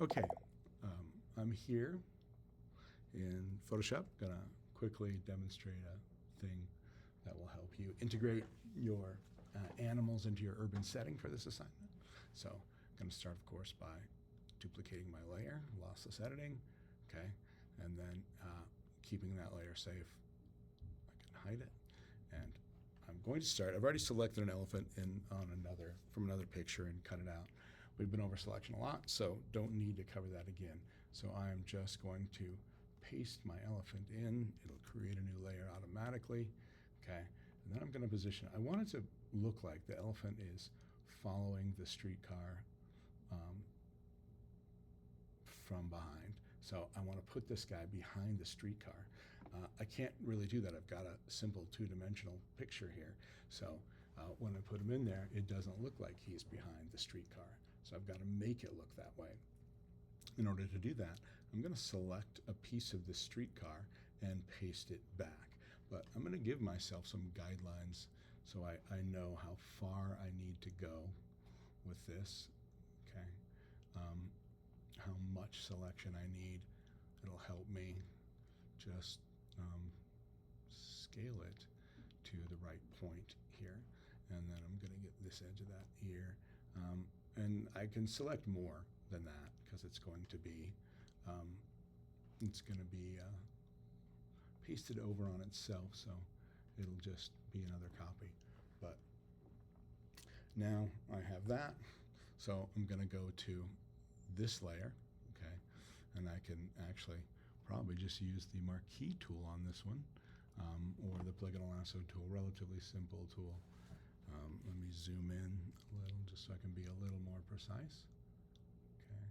Okay, I'm here in Photoshop. Gonna quickly demonstrate a thing that will help you integrate your animals into your urban setting for this assignment. So I'm gonna start, of course, by duplicating my layer, lossless editing, okay, and then keeping that layer safe. I can hide it, and I'm going to start. I've already selected an elephant from another picture and cut it out. We've been over selection a lot, so don't need to cover that again. So I'm just going to paste my elephant in. It'll create a new layer automatically, okay? And then I'm going to position it. I want it to look like the elephant is following the streetcar from behind. So I want to put this guy behind the streetcar. I can't really do that. I've got a simple two-dimensional picture here. So when I put him in there, it doesn't look like he's behind the streetcar. So I've got to make it look that way. In order to do that, I'm going to select a piece of the streetcar and paste it back. But I'm going to give myself some guidelines so I know how far I need to go with this, okay? How much selection I need. It'll help me just scale it to the right point here. And then I'm going to get this edge of that ear. And I can select more than that because it's going to be pasted over on itself, so it'll just be another copy. But now I have that, so I'm going to go to this layer, okay, and I can actually probably just use the marquee tool on this one, or the polygonal lasso tool, relatively simple tool. Let me zoom in a little just so I can be a little more precise. Okay.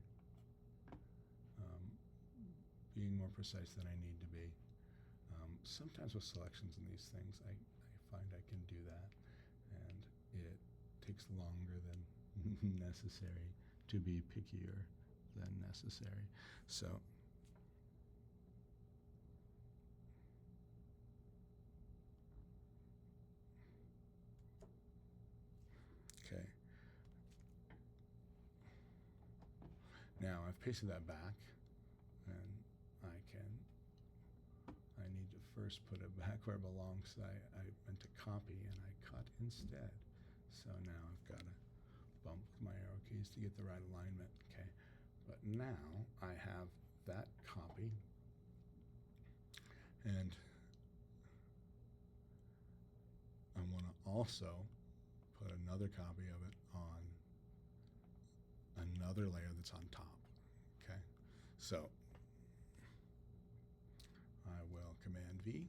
Being more precise than I need to be. Sometimes with selections in these things, I find I can do that, and it takes longer than necessary to be pickier than necessary. So okay. Now I've pasted that back, and I need to first put it back where it belongs. I meant to copy and I cut instead. So now I've got to bump with my arrow keys to get the right alignment, okay? But now I have that copy, and I want to also put another copy of it on another layer that's on top, okay? So I will Command V,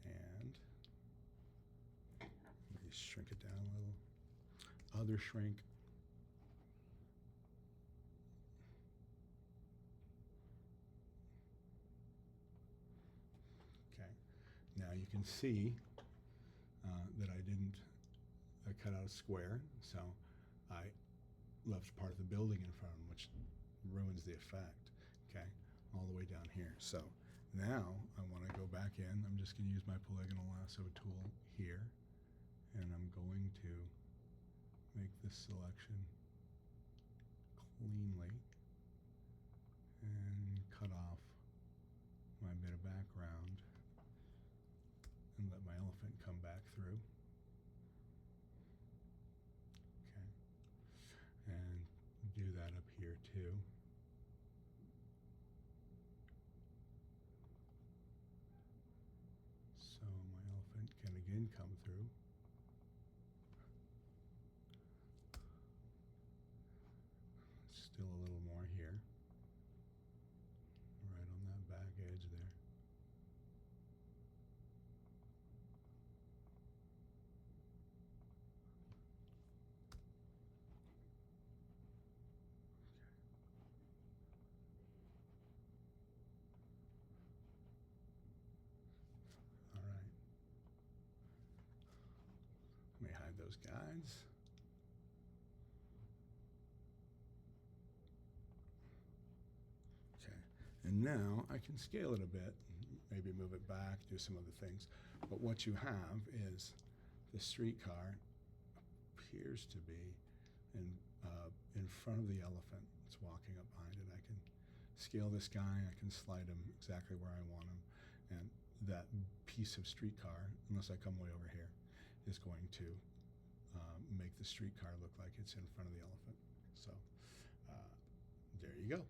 and let me shrink it down a little. Other shrink. Okay. Now you can see that I cut out a square, so I left part of the building in front of them, which ruins the effect, okay, all the way down here. So now I want to go back in. I'm just going to use my polygonal lasso tool here, and I'm going to make this selection cleanly and cut off my bit of background and let my elephant come back through. Okay. And do that up here too. So my elephant can again come through. Still a little more here. Right on that back edge there. Let me hide those guides. Okay, and now I can scale it a bit, maybe move it back, do some other things. But what you have is the streetcar appears to be in front of the elephant that's walking up behind it. I can scale this guy, I can slide him exactly where I want him, and that piece of streetcar, unless I come way over here, is going to make the streetcar look like it's in front of the elephant. So there you go.